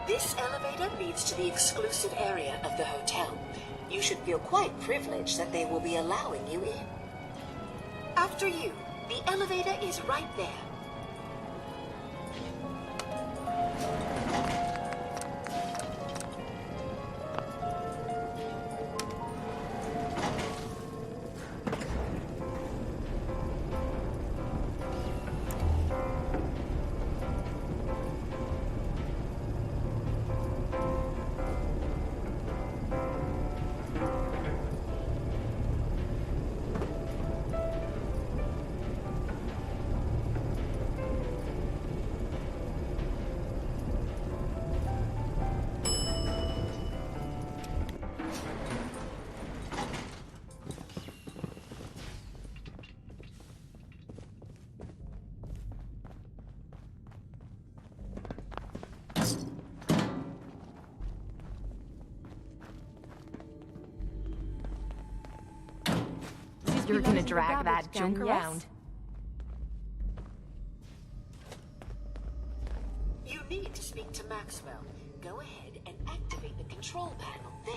This elevator leads to the exclusive area of the hotel. You should feel quite privileged that they will be allowing you in. After you, the elevator is right there. You're gonna drag that junk around. You need to speak to Maxwell. Go ahead and activate the control panel there.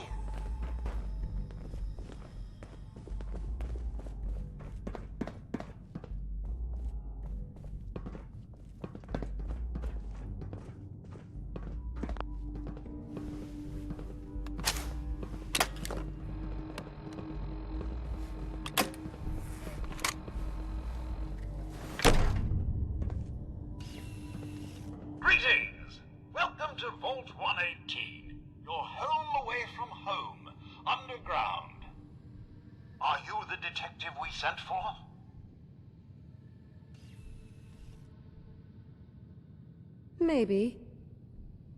Greetings! Welcome to Vault 118, your home away from home, underground. Are you the detective we sent for? Maybe.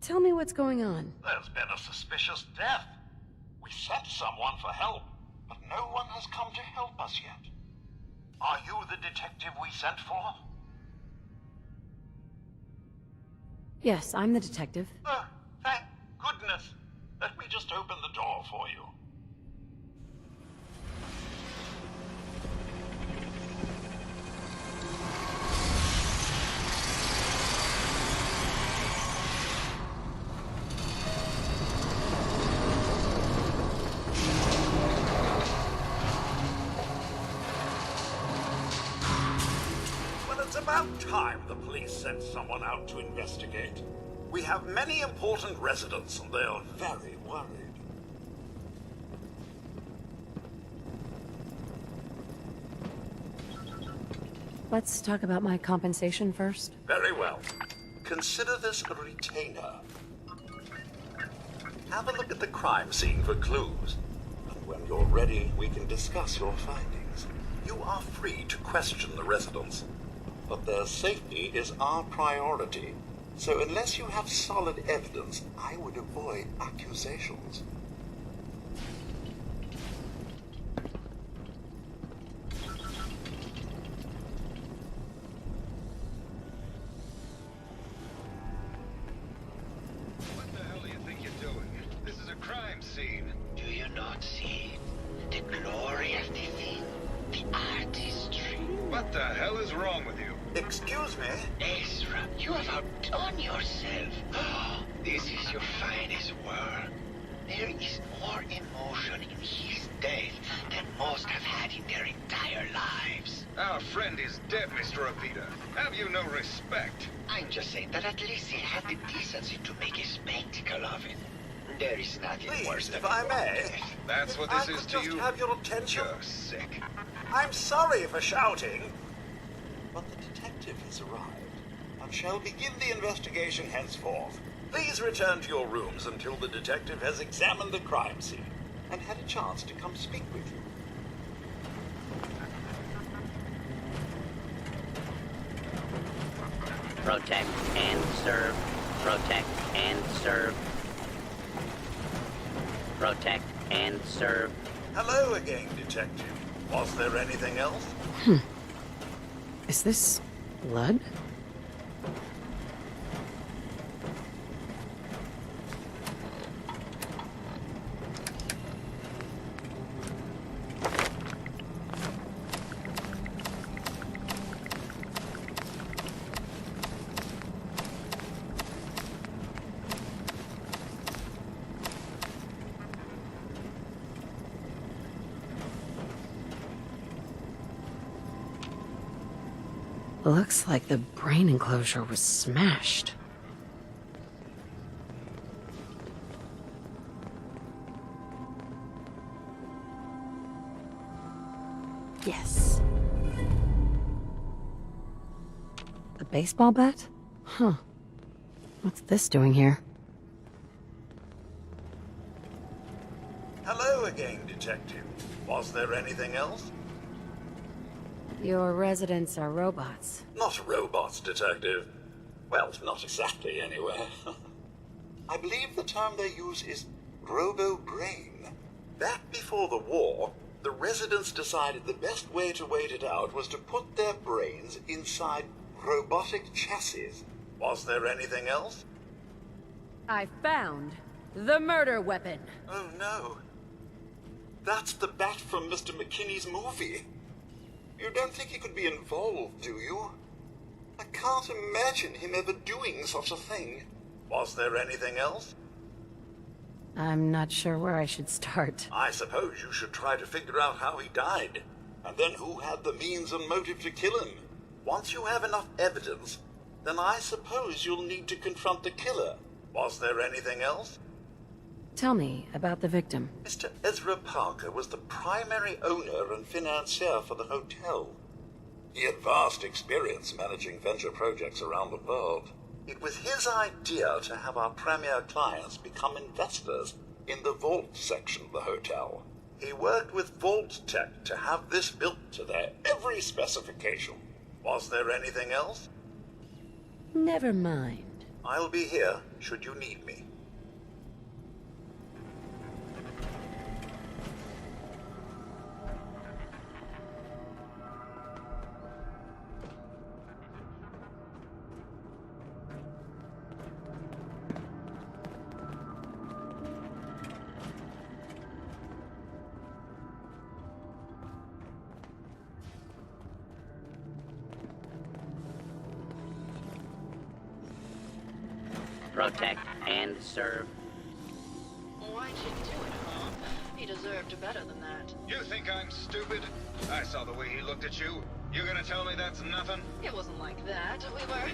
Tell me what's going on. There's been a suspicious death. We sent someone for help, but no one has come to help us yet. Are you the detective we sent for? Yes, I'm the detective. Oh, thank goodness. Let me just open the door for you. Well, it's about time the police sent someone out to investigate. We have many important residents, and they are very worried. Let's talk about my compensation first. Very well. Consider this a retainer. Have a look at the crime scene for clues. And when you're ready, we can discuss your findings. You are free to question the residents, but their safety is our priority. So unless you have solid evidence, I would avoid accusations. What the hell do you think you're doing? This is a crime scene. Do you not see the glory of the thing? The artistry? What the hell is wrong with you? Excuse me? Ezra, you have outdone yourself. This is your finest work. There is more emotion in his death than most have had in their entire lives. Our friend is dead, Mr. Avita. Have you no respect? I'm just saying that at least he had the decency to make a spectacle of it. There is nothing worse Please, than if I may. That's what I this is could to just you? have your attention. You're sick. I'm sorry for shouting. But the detective has arrived, and shall begin the investigation henceforth. Please return to your rooms until the detective has examined the crime scene and had a chance to come speak with you. Protect and serve. Protect and serve. Protect and serve. Hello again, detective. Was there anything else? Is this blood? Looks like the brain enclosure was smashed. Yes. The baseball bat? Huh. What's this doing here? Hello again, Detective. Was there anything else? Your residents are robots. Not robots, Detective. Well, not exactly, anyway. I believe the term they use is robo-brain. Back before the war, the residents decided the best way to wait it out was to put their brains inside robotic chassis. Was there anything else? I found the murder weapon. Oh no. That's the bat from Mr. McKinney's movie. You don't think he could be involved, do you? I can't imagine him ever doing such a thing. Was there anything else? I'm not sure where I should start. I suppose you should try to figure out how he died, and then who had the means and motive to kill him. Once you have enough evidence, then I suppose you'll need to confront the killer. Was there anything else? Tell me about the victim. Mr. Ezra Parker was the primary owner and financier for the hotel. He had vast experience managing venture projects around the world. It was his idea to have our premier clients become investors in the vault section of the hotel. He worked with Vault Tech to have this built to their every specification. Was there anything else? Never mind. I'll be here should you need me. Protect and serve. Why'd you do it, huh? He deserved better than that. You think I'm stupid? I saw the way he looked at you. You gonna tell me that's nothing? It wasn't like that. We were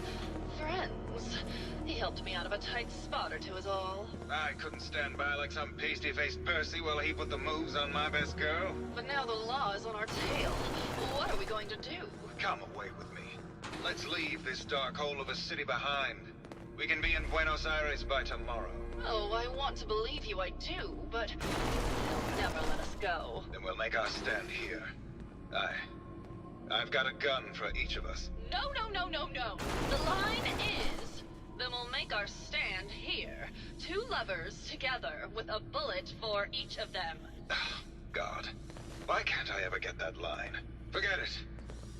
friends. He helped me out of a tight spot or two is all. I couldn't stand by like some pasty-faced Percy while he put the moves on my best girl. But now the law is on our tail. What are we going to do? Come away with me. Let's leave this dark hole of a city behind. We can be in Buenos Aires by tomorrow. Oh, I want to believe you, I do, but they'll never let us go. Then we'll make our stand here. I've got a gun for each of us. No, no, no, no, no. The line is, then we'll make our stand here. Two lovers together with a bullet for each of them. God, why can't I ever get that line? Forget it.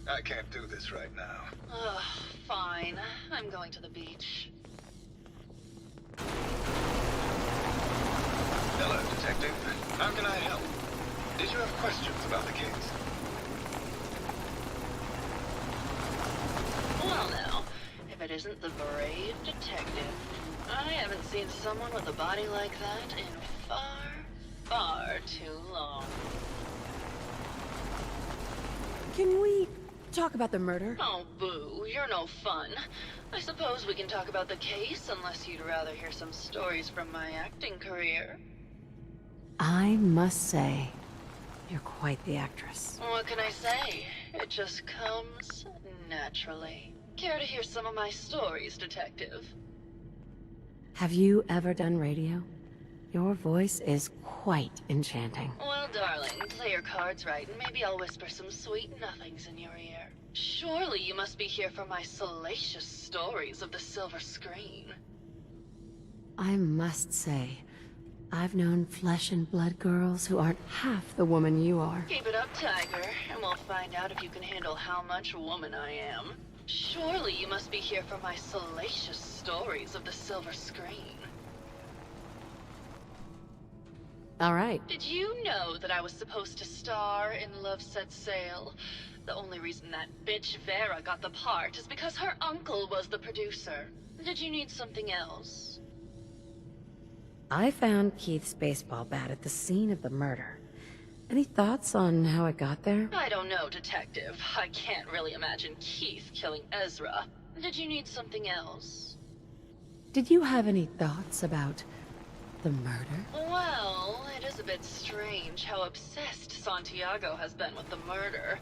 I can't do this right now. Ugh, fine. I'm going to the beach. Hello, Detective. How can I help? Did you have questions about the case? Well now, if it isn't the brave detective, I haven't seen someone with a body like that in far, far too long. Can we talk about the murder? Oh, boo, you're no fun. I suppose we can talk about the case, unless you'd rather hear some stories from my acting career. I must say, you're quite the actress. What can I say? It just comes naturally. Care to hear some of my stories, detective? Have you ever done radio? Your voice is quite enchanting. Well, darling, play your cards right, and maybe I'll whisper some sweet nothings in your ear. Surely you must be here for my salacious stories of the silver screen. I must say, I've known flesh and blood girls who aren't half the woman you are. Keep it up, Tiger, and we'll find out if you can handle how much woman I am. Surely you must be here for my salacious stories of the silver screen. All right. Did you know that I was supposed to star in Love Set Sail? The only reason that bitch Vera got the part is because her uncle was the producer. Did you need something else? I found Keith's baseball bat at the scene of the murder. Any thoughts on how it got there? I don't know, Detective. I can't really imagine Keith killing Ezra. Did you need something else? Did you have any thoughts about the murder? Well, it is a bit strange how obsessed Santiago has been with the murder.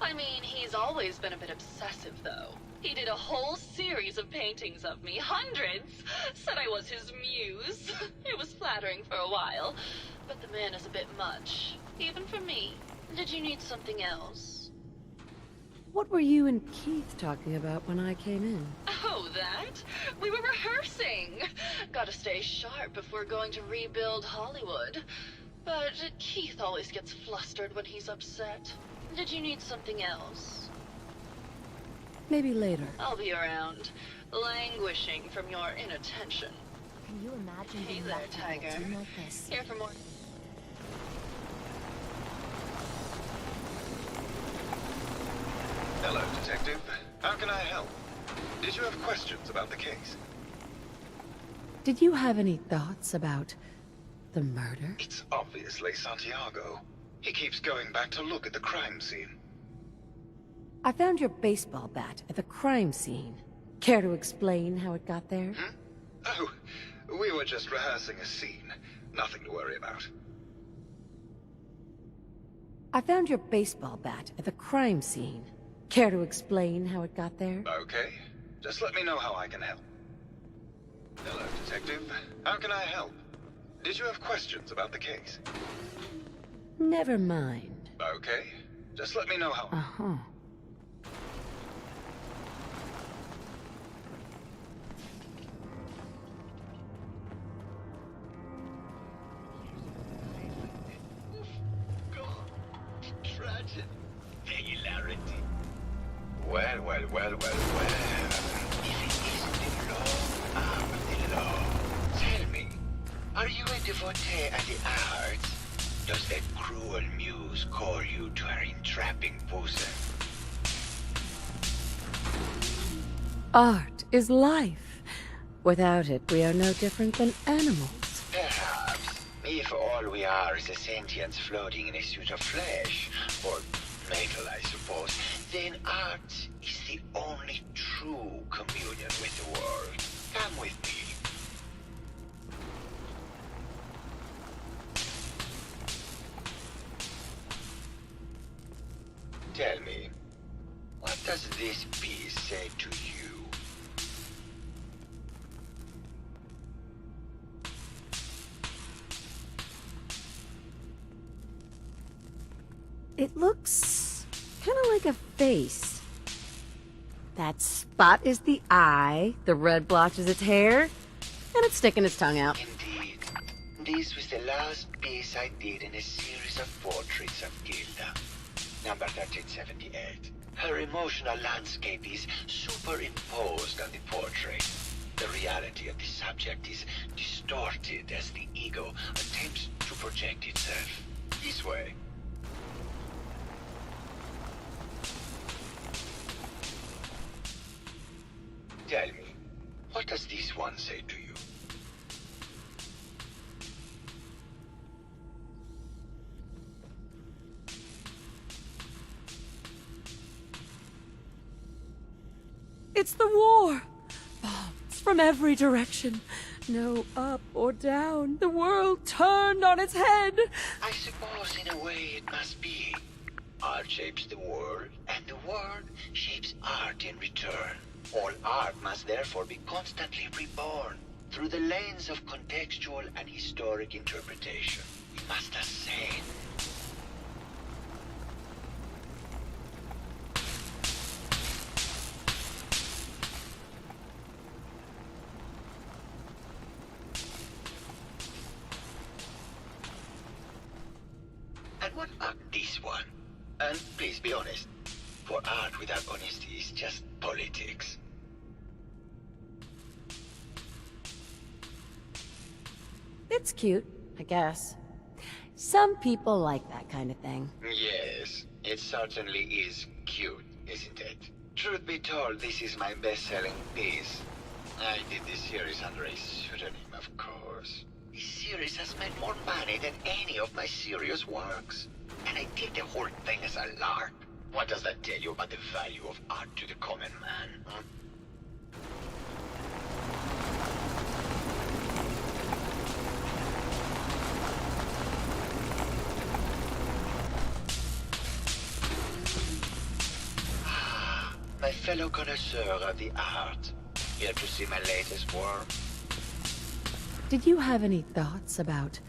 I mean, he's always been a bit obsessive, though. He did a whole series of paintings of me, hundreds. Said I was his muse. It was flattering for a while, but the man is a bit much, even for me. Did you need something else? What were you and Keith talking about when I came in? Oh, that? We were rehearsing. Gotta stay sharp if we're going to rebuild Hollywood. But Keith always gets flustered when he's upset. Did you need something else? Maybe later. I'll be around, languishing from your inattention. Can you imagine Hey being there, left with a Tiger. team like this? Here for more. Hello, Detective. How can I help? Did you have questions about the case? Did you have any thoughts about the murder? It's obviously Santiago. He keeps going back to look at the crime scene. I found your baseball bat at the crime scene. Care to explain how it got there? Oh, we were just rehearsing a scene. Nothing to worry about. I found your baseball bat at the crime scene. Care to explain how it got there? Okay. Just let me know how I can help. Hello, Detective. How can I help? Did you have questions about the case? Never mind. Okay. Just let me know how... Uh-huh. Tragic. Regularity. Well. If it isn't the long arm of the law, tell me, are you a devotee of the arts? Does that cruel muse call you to her entrapping bosom? Art is life. Without it, we are no different than animals. Perhaps, if all we are is a sentience floating in a suit of flesh, or metal, I suppose, then art is the only true communion with the world. Come with me. Tell me, what does this piece say to you? It looks kind of like a face. That spot is the eye, the red blotch is its hair, and it's sticking its tongue out. Indeed. This was the last piece I did in a series of portraits of Gilda. Number 1378. Her emotional landscape is superimposed on the portrait. The reality of the subject is distorted as the ego attempts to project itself. This way. Tell me, what does this one say to you? It's the war! Bombs from every direction. No up or down. The world turned on its head. I suppose in a way it must be. Art shapes the world, and the world shapes art in return. All art must therefore be constantly reborn through the lens of contextual and historic interpretation. We must ascend. And what about this one? And please be honest, for art without honesty is just politics. It's cute, I guess. Some people like that kind of thing. Yes, it certainly is cute, isn't it? Truth be told, this is my best-selling piece. I did this series under a pseudonym, of course. This series has made more money than any of my serious works. And I did the whole thing as a lark. What does that tell you about the value of art to the common man? Huh? My fellow connoisseur of the art. Here to see my latest work. Did you have any thoughts about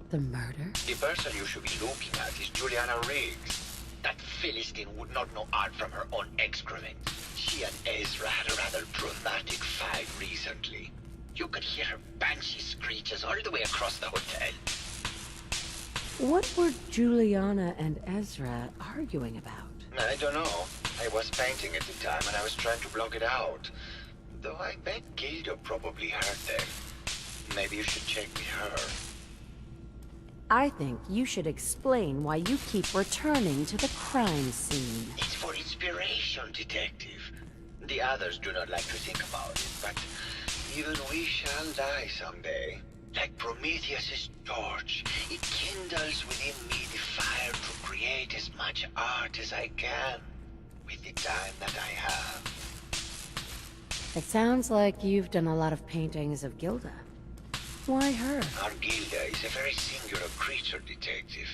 the murder? The person you should be looking at is Juliana Riggs. That Philistine would not know art from her own excrement. She and Ezra had a rather dramatic fight recently. You could hear her banshee screeches all the way across the hotel. What were Juliana and Ezra arguing about? I don't know. I was painting at the time and I was trying to block it out. Though I bet Gilda probably heard them. Maybe you should check with her. I think you should explain why you keep returning to the crime scene. It's for inspiration, detective. The others do not like to think about it, but even we shall die someday. Like Prometheus's torch, it kindles within me the fire to create as much art as I can with the time that I have. It sounds like you've done a lot of paintings of Gilda. Why her? Our Gilda is a very singular creature, detective.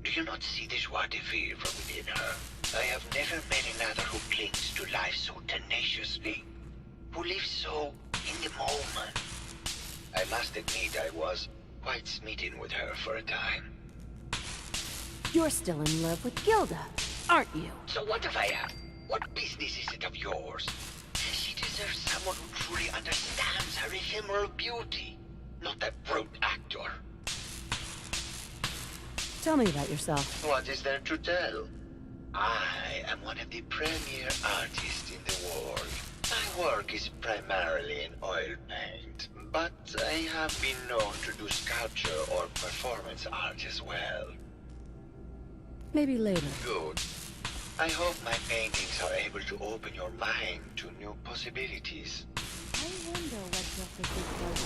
Do you not see the joie de vivre within her? I have never met another who clings to life so tenaciously, who lives so in the moment. I must admit I was quite smitten with her for a time. You're still in love with Gilda, aren't you? So what if I am? What business is it of yours? She deserves someone who truly understands her ephemeral beauty, not that brute actor. Tell me about yourself. What is there to tell? I am one of the premier artists in the world. My work is primarily in oil paint, but I have been known to do sculpture or performance art as well. Maybe later. Good. I hope my paintings are able to open your mind to new possibilities. I wonder what Jefferson does.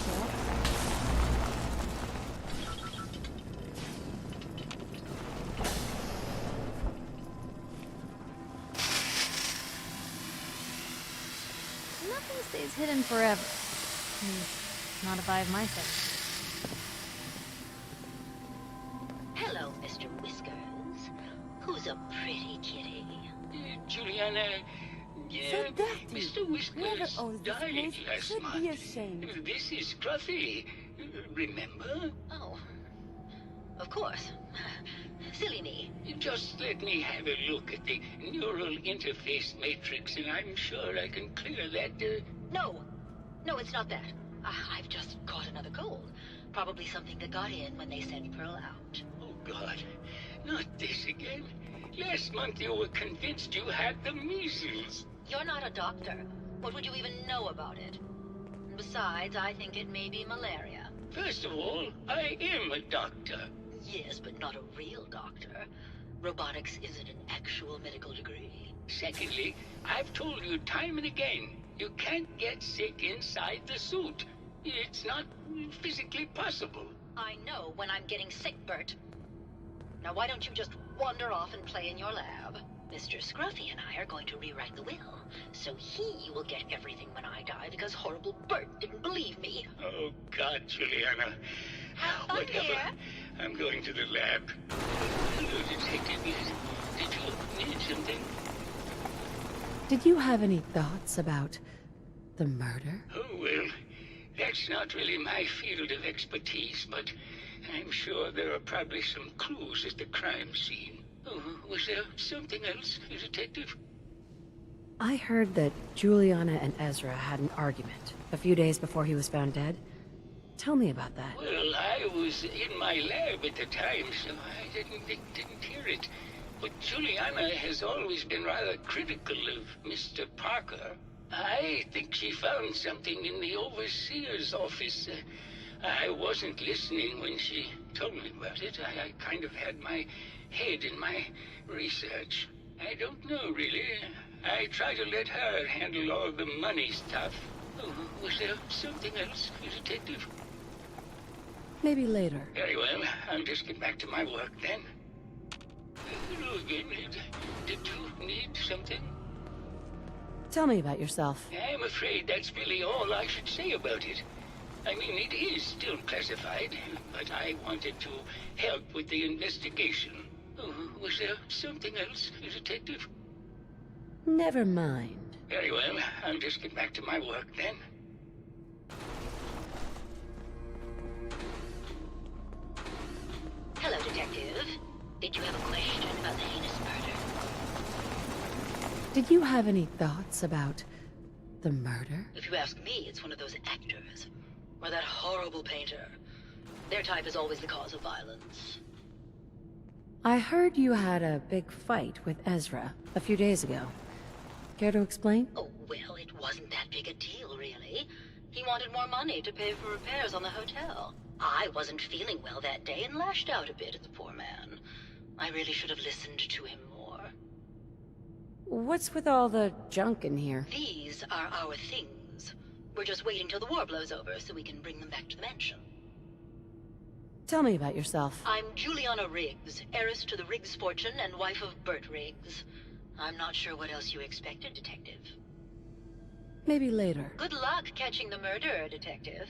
Nothing stays hidden forever. Not if I have my say. Hello, Mr. Whiskers. Who's a pretty kitty? Juliana, So Daphne, Mr. whoever Whiskers owns this died place last should month. be ashamed. This is Scruffy. Remember? Oh, of course. Silly me. Just let me have a look at the neural interface matrix, and I'm sure I can clear that. No, it's not that. I've just caught another cold. Probably something that got in when they sent Pearl out. Oh, God. Not this again. Last month you were convinced you had the measles. You're not a doctor. What would you even know about it? Besides, I think it may be malaria. First of all, I am a doctor. Yes, but not a real doctor. Robotics isn't an actual medical degree. Secondly, I've told you time and again, you can't get sick inside the suit. It's not physically possible. I know when I'm getting sick, Bert. Now why don't you just wander off and play in your lab? Mr. Scruffy and I are going to rewrite the will, so he will get everything when I die because horrible Bert didn't believe me. Oh, God, Juliana. Have fun Whatever. here. I'm going to the lab. Hello, Detective. Did you need something? Did you have any thoughts about the murder? Oh, well, that's not really my field of expertise, but I'm sure there are probably some clues at the crime scene. Oh, was there something else, Detective? I heard that Juliana and Ezra had an argument a few days before he was found dead. Tell me about that. Well, I was in my lab at the time, so I didn't hear it. But Juliana has always been rather critical of Mr. Parker. I think she found something in the overseer's office. I wasn't listening when she told me about it. I kind of had my head in my research. I don't know, really. I try to let her handle all the money stuff. Oh, was there something else, Detective? Maybe later. Very well. I'll just get back to my work then. Hello again. Did you need something? Tell me about yourself. I'm afraid that's really all I should say about it. I mean, it is still classified, but I wanted to help with the investigation. Oh, was there something else, Detective? Never mind. Very well. I'll just get back to my work then. Hello, Detective. Did you have a question about the heinous murder? Did you have any thoughts about the murder? If you ask me, it's one of those actors. Or that horrible painter. Their type is always the cause of violence. I heard you had a big fight with Ezra a few days ago. Care to explain? Oh, well, it wasn't that big a deal, really. He wanted more money to pay for repairs on the hotel. I wasn't feeling well that day and lashed out a bit at the poor man. I really should have listened to him more. What's with all the junk in here? These are our things. We're just waiting till the war blows over so we can bring them back to the mansion. Tell me about yourself. I'm Juliana Riggs, heiress to the Riggs fortune and wife of Bert Riggs. I'm not sure what else you expected, Detective. Maybe later. Good luck catching the murderer, Detective.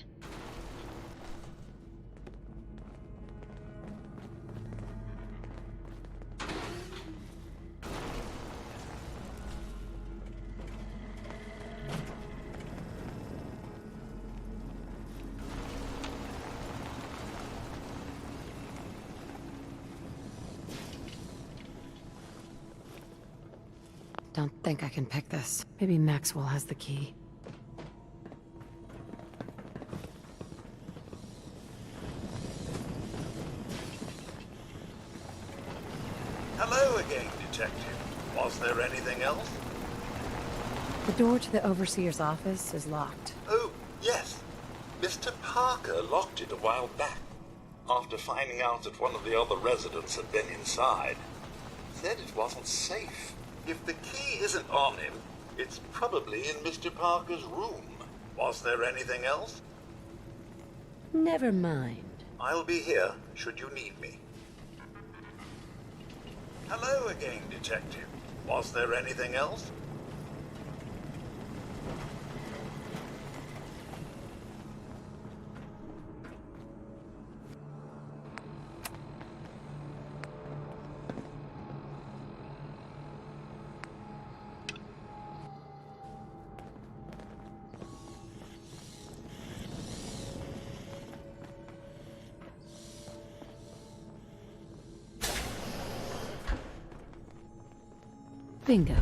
Don't think I can pick this. Maybe Maxwell has the key. Hello again, Detective. Was there anything else? The door to the Overseer's office is locked. Oh, yes. Mr. Parker locked it a while back, after finding out that one of the other residents had been inside. Said it wasn't safe. If the key isn't on him, it's probably in Mr. Parker's room. Was there anything else? Never mind. I'll be here, should you need me. Hello again, Detective. Was there anything else? Bingo.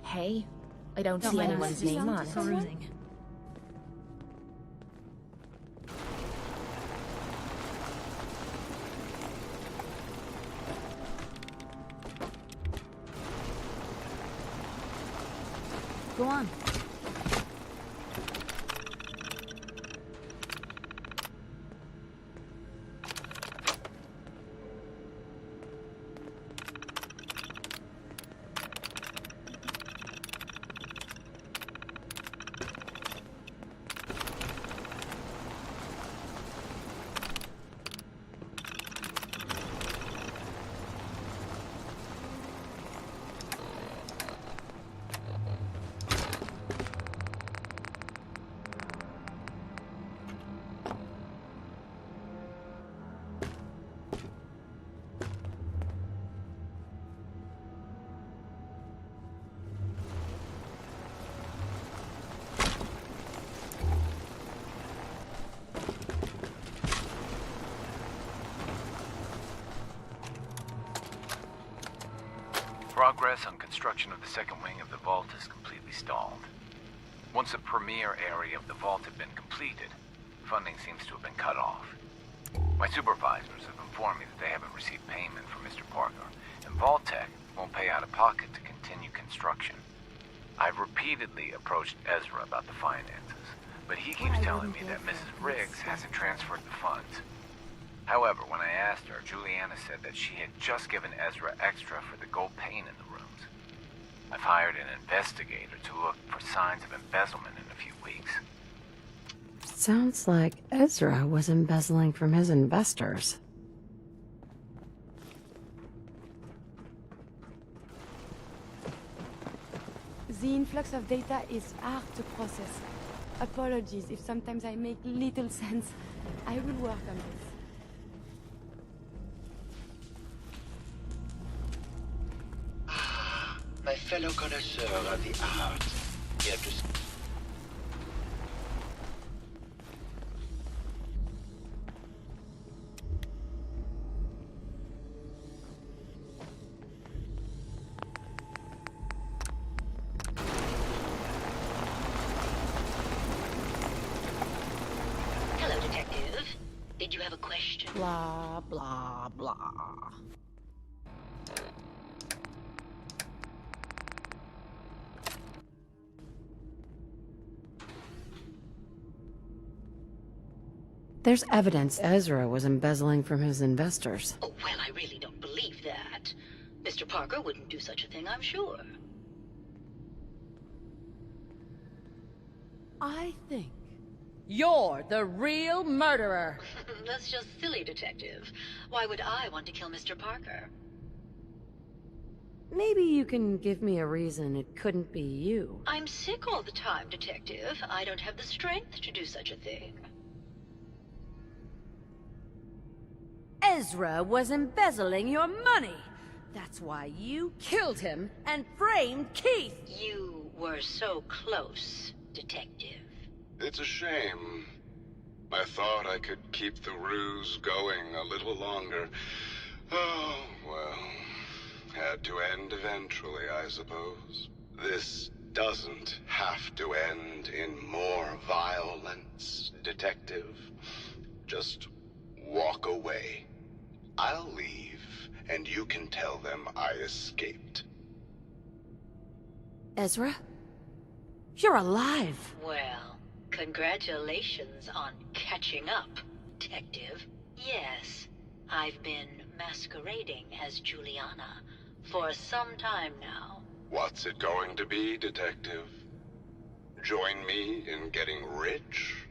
Hey, I don't see anyone's name on it. Perusing. Go on. Progress on construction of the second wing of the vault is completely stalled. Once the premier area of the vault had been completed, funding seems to have been cut off. My supervisors have informed me that they haven't received payment from Mr. Parker, and Vault-Tec won't pay out of pocket to continue construction. I've repeatedly approached Ezra about the finances, but he keeps telling me that Mrs. Riggs hasn't transferred the funds. However, when I asked her, Juliana said that she had just given Ezra extra for the gold paint in the rooms. I've hired an investigator to look for signs of embezzlement in a few weeks. Sounds like Ezra was embezzling from his investors. The influx of data is hard to process. Apologies if sometimes I make little sense. I will work on this. My fellow connoisseur of the arts, here to... Hello, Detective. Did you have a question? Blah, blah, blah. There's evidence Ezra was embezzling from his investors. Oh, well, I really don't believe that. Mr. Parker wouldn't do such a thing, I'm sure. I think you're the real murderer. That's just silly, Detective. Why would I want to kill Mr. Parker? Maybe you can give me a reason it couldn't be you. I'm sick all the time, Detective. I don't have the strength to do such a thing. Ezra was embezzling your money. That's why you killed him and framed Keith. You were so close, Detective. It's a shame. I thought I could keep the ruse going a little longer. Oh, well. Had to end eventually, I suppose. This doesn't have to end in more violence, Detective. Just walk away. I'll leave, and you can tell them I escaped. Ezra? You're alive. Well, congratulations on catching up, Detective. Yes, I've been masquerading as Juliana for some time now. What's it going to be, Detective? Join me in getting rich?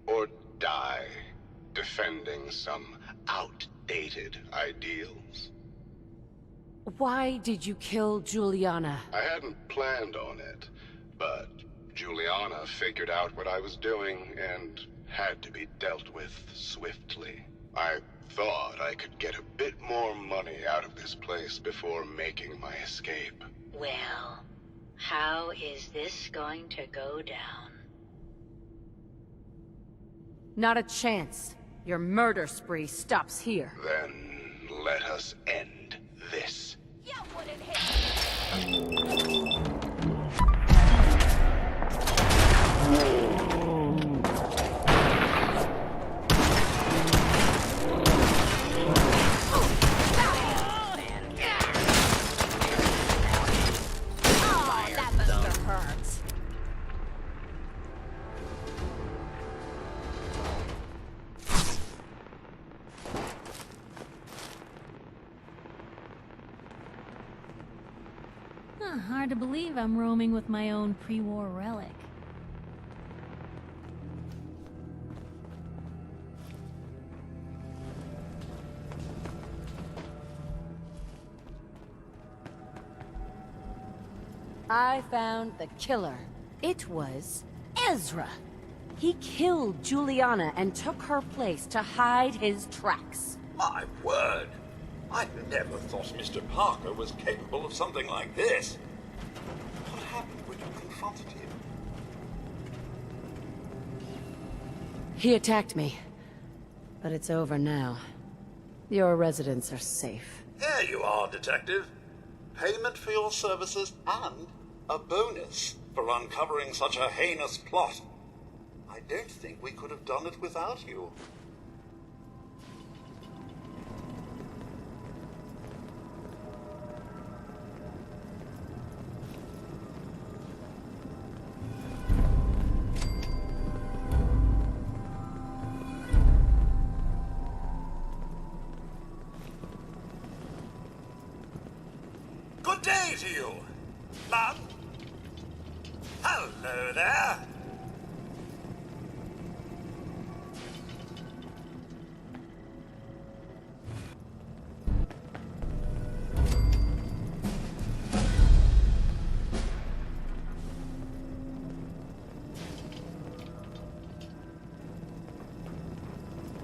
Or die defending some outdated ideals? Why did you kill Juliana? I hadn't planned on it, but Juliana figured out what I was doing and had to be dealt with swiftly. I thought I could get a bit more money out of this place before making my escape. Well, how is this going to go down? Not a chance. Your murder spree stops here. Then let us end this. You wouldn't hit. Hard to believe I'm roaming with my own pre-war relic. I found the killer. It was Ezra. He killed Juliana and took her place to hide his tracks. My word! I never thought Mr. Parker was capable of something like this. What happened when you confronted him? He attacked me. But it's over now. Your residents are safe. There you are, Detective. payment for your services and a bonus for uncovering such a heinous plot. I don't think we could have done it without you. Good day to you, ma'am. Hello there.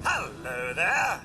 Hello there.